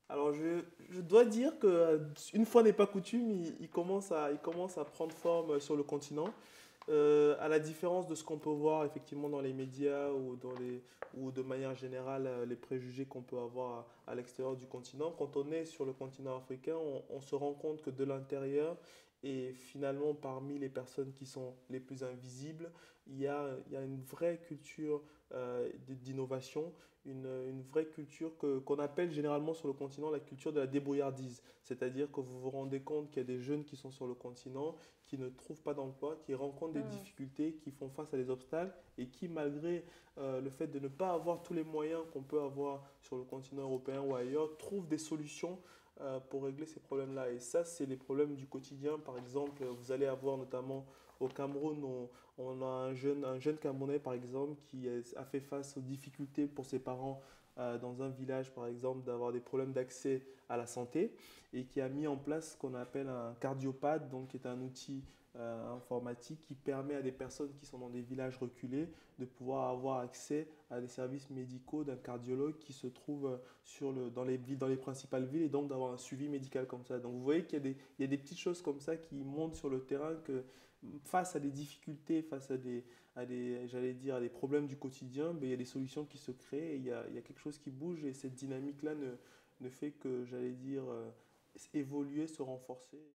Alors, je dois dire que une fois n'est pas coutume, il commence à prendre forme sur le continent. À la différence de ce qu'on peut voir effectivement dans les médias ou de manière générale les préjugés qu'on peut avoir à l'extérieur du continent, quand on est sur le continent africain, on se rend compte que de l'intérieur et finalement parmi les personnes qui sont les plus invisibles, il y a une vraie culture d'innovation, une vraie culture qu'on appelle généralement sur le continent la culture de la débrouillardise. C'est-à-dire que vous vous rendez compte qu'il y a des jeunes qui sont sur le continent qui ne trouvent pas d'emploi, qui rencontrent des Hmm. difficultés, qui font face à des obstacles et qui, malgré le fait de ne pas avoir tous les moyens qu'on peut avoir sur le continent européen ou ailleurs, trouvent des solutions pour régler ces problèmes-là. Et ça, c'est les problèmes du quotidien. Par exemple, vous allez avoir notamment au Cameroun, on a un jeune Camerounais, par exemple, a fait face aux difficultés pour ses parents dans un village, par exemple, d'avoir des problèmes d'accès à la santé et qui a mis en place ce qu'on appelle un cardiopade, donc qui est un outil informatique qui permet à des personnes qui sont dans des villages reculés de pouvoir avoir accès à des services médicaux d'un cardiologue qui se trouve dans les villes, dans les principales villes et donc d'avoir un suivi médical comme ça. Donc vous voyez il y a des petites choses comme ça qui montrent sur le terrain que face à des difficultés, face j'allais dire, à des problèmes du quotidien, ben, il y a des solutions qui se créent et il y a quelque chose qui bouge et cette dynamique-là ne fait que, j'allais dire, évoluer, se renforcer.